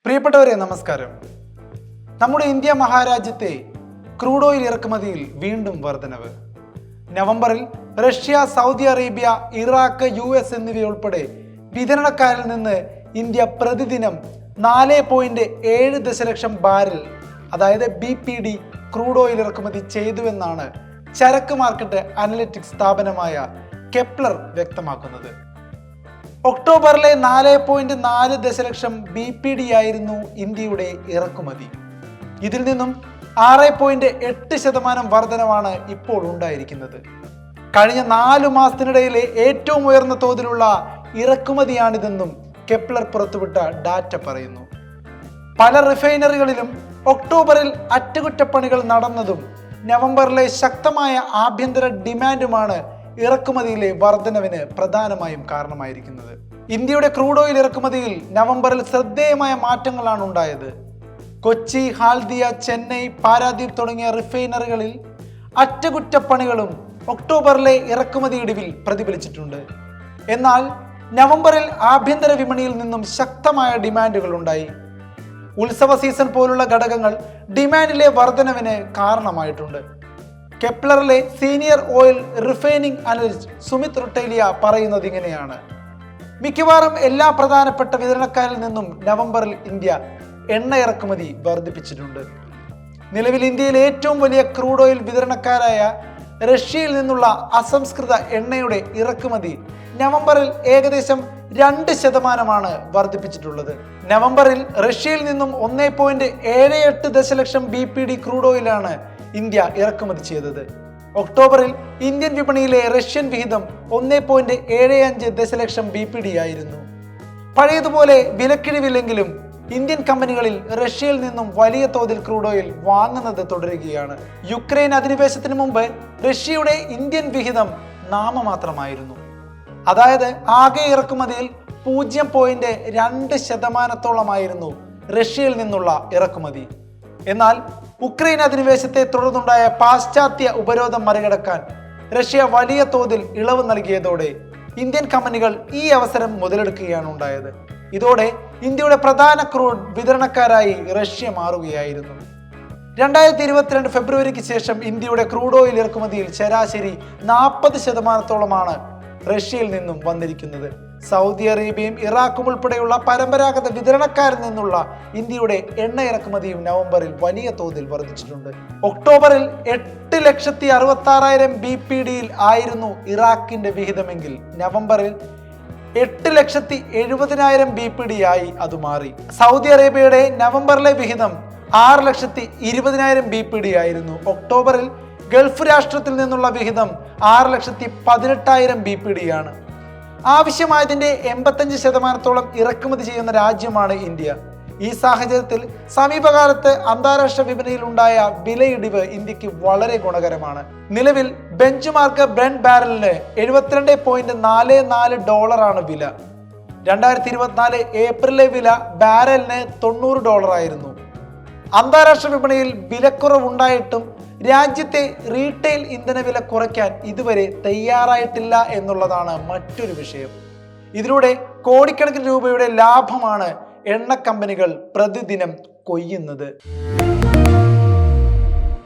പ്രിയപ്പെട്ടവരെ നമസ്കാരം. നമ്മുടെ ഇന്ത്യ മഹാരാജ്യത്തെ ക്രൂഡ് ഓയിൽ ഇറക്കുമതിയിൽ വീണ്ടും വർധനവ്. നവംബറിൽ Russia, Saudi Arabia, Iraq, US എന്നിവയുൾപ്പെടെ വിതരണക്കാരിൽ നിന്ന് ഇന്ത്യ പ്രതിദിനം 4.7 ദശലക്ഷം ബാരൽ അതായത് BPD ക്രൂഡ് ഓയിൽ ഇറക്കുമതി ചെയ്തുവെന്നാണ് ചരക്ക് മാർക്കറ്റ് അനലിറ്റിക്സ് സ്ഥാപനമായ കെപ്ലർ വ്യക്തമാക്കുന്നത്. ഒക്ടോബറിലെ 4.4 ദശലക്ഷം BPD ആയിരുന്നു ഇന്ത്യയുടെ ഇറക്കുമതി. ഇതിൽ നിന്നും 6.8% വർധനവാണ് ഇപ്പോൾ ഉണ്ടായിരിക്കുന്നത്. കഴിഞ്ഞ 4 മാസത്തിനിടയിലെ ഏറ്റവും ഉയർന്ന തോതിലുള്ള ഇറക്കുമതിയാണിതെന്നും കെപ്ലർ പുറത്തുവിട്ട ഡാറ്റ പറയുന്നു. പല റിഫൈനറികളിലും ഒക്ടോബറിൽ അറ്റകുറ്റപ്പണികൾ നടന്നതും നവംബറിലെ ശക്തമായ ആഭ്യന്തര ഡിമാൻഡുമാണ് ഇറക്കുമതിയിലെ വർധനവിന് പ്രധാനമായും കാരണമായിരിക്കുന്നത്. ഇന്ത്യയുടെ ക്രൂഡ് ഓയിൽ ഇറക്കുമതിയിൽ നവംബറിൽ ശ്രദ്ധേയമായ മാറ്റങ്ങളാണ് ഉണ്ടായത്. കൊച്ചി, ഹാൽദിയ, ചെന്നൈ, പാരാദ്വീപ് തുടങ്ങിയ റിഫൈനറികളിൽ അറ്റകുറ്റപ്പണികളും ഒക്ടോബറിലെ ഇറക്കുമതി ഇടിവിൽ പ്രതിഫലിച്ചിട്ടുണ്ട്. എന്നാൽ നവംബറിൽ ആഭ്യന്തര വിപണിയിൽ നിന്നും ശക്തമായ ഡിമാൻഡുകൾ ഉണ്ടായി. ഉത്സവ സീസൺ പോലുള്ള ഘടകങ്ങൾ ഡിമാൻഡിലെ വർധനവിന് കാരണമായിട്ടുണ്ട്. കെപ്ലറിലെ senior oil refining analyst Sumit Rotelia പറയുന്നത് ഇങ്ങനെയാണ്: മിക്കവാറും എല്ലാ പ്രധാനപ്പെട്ട വിതരണക്കാരിൽ നിന്നും നവംബറിൽ ഇന്ത്യ എണ്ണ ഇറക്കുമതി വർദ്ധിപ്പിച്ചിട്ടുണ്ട്. നിലവിൽ ഇന്ത്യയിലെ ഏറ്റവും വലിയ ക്രൂഡ് ഓയിൽ വിതരണക്കാരായ റഷ്യയിൽ നിന്നുള്ള അസംസ്കൃത എണ്ണയുടെ ഇറക്കുമതി നവംബറിൽ ഏകദേശം 2% വർദ്ധിപ്പിച്ചിട്ടുള്ളത്. നവംബറിൽ റഷ്യയിൽ നിന്നും 1.78 ദശലക്ഷം BPD ക്രൂഡ് ഓയിലാണ് ഇന്ത്യ ഇറക്കുമതി ചെയ്തത്. ഒക്ടോബറിൽ ഇന്ത്യൻ വിപണിയിലെ റഷ്യൻ വിഹിതം 1.75 ദശലക്ഷം BPD ആയിരുന്നു. പഴയതുപോലെ വിലക്കിഴിവില്ലെങ്കിലും ഇന്ത്യൻ കമ്പനികളിൽ റഷ്യയിൽ നിന്നും വലിയ തോതിൽ ക്രൂഡ് ഓയിൽ വാങ്ങുന്നത് തുടരുകയാണ്. യുക്രൈൻ അധിനിവേശത്തിന് മുമ്പ് റഷ്യയുടെ ഇന്ത്യൻ വിഹിതം നാമമാത്രമായിരുന്നു. അതായത് ആകെ ഇറക്കുമതിയിൽ 0.2% റഷ്യയിൽ നിന്നുള്ള ഇറക്കുമതി. എന്നാൽ ഉക്രൈൻ അധിനിവേശത്തെ തുടർന്നുണ്ടായ പാശ്ചാത്യ ഉപരോധം മറികടക്കാൻ റഷ്യ വലിയ തോതിൽ ഇളവ് നൽകിയതോടെ ഇന്ത്യൻ കമ്പനികൾ ഈ അവസരം മുതലെടുക്കുകയാണ് ഉണ്ടായത്. ഇതോടെ ഇന്ത്യയുടെ പ്രധാന ക്രൂഡ് വിതരണക്കാരായി റഷ്യ മാറുകയായിരുന്നു. 2022 ഫെബ്രുവരിക്ക് ശേഷം ഇന്ത്യയുടെ ക്രൂഡ് ഓയിൽ ഇറക്കുമതിയിൽ ശരാശരി 40%-ഓളമാണ് റഷ്യയിൽ നിന്നും വന്നിരിക്കുന്നത്. സൗദി അറേബ്യയും ഇറാഖും ഉൾപ്പെടെയുള്ള പരമ്പരാഗത വിതരണക്കാരിൽ നിന്നുള്ള ഇന്ത്യയുടെ എണ്ണ ഇറക്കുമതിയും നവംബറിൽ വലിയ തോതിൽ വർദ്ധിച്ചിട്ടുണ്ട്. ഒക്ടോബറിൽ 8,66,000 BPD-യിൽ ആയിരുന്നു ഇറാഖിന്റെ വിഹിതമെങ്കിൽ നവംബറിൽ 8,70,000 BPD ആയി അത് മാറി. സൗദി അറേബ്യയുടെ നവംബറിലെ വിഹിതം 6,20,000 BPD ആയിരുന്നു. ഒക്ടോബറിൽ ഗൾഫ് രാഷ്ട്രത്തിൽ നിന്നുള്ള വിഹിതം 6,18,000 BPD ആണ്. ആവശ്യമായതിന്റെ 85%-ഓളം ഇറക്കുമതി ചെയ്യുന്ന രാജ്യമാണ് ഇന്ത്യ. ഈ സാഹചര്യത്തിൽ സമീപകാലത്ത് അന്താരാഷ്ട്ര വിപണിയിൽ ഉണ്ടായ വിലയിടിവ് ഇന്ത്യക്ക് വളരെ ഗുണകരമാണ്. നിലവിൽ ബെഞ്ച് മാർക്ക് ബ്രെന്റ് ബാരലിന് $74.44 വില. 2024 ഏപ്രിലെ വില ബാരലിന് $90 ആയിരുന്നു. അന്താരാഷ്ട്ര വിപണിയിൽ വിലക്കുറവുണ്ടായിട്ടും രാജ്യത്തെ റീറ്റെയിൽ ഇന്ധന വില കുറയ്ക്കാൻ ഇതുവരെ തയ്യാറായിട്ടില്ല എന്നുള്ളതാണ് മറ്റൊരു വിഷയം. ഇതിലൂടെ കോടിക്കണക്കിന് രൂപയുടെ ലാഭമാണ് എണ്ണ കമ്പനികൾ പ്രതിദിനം കൊയ്യുന്നത്.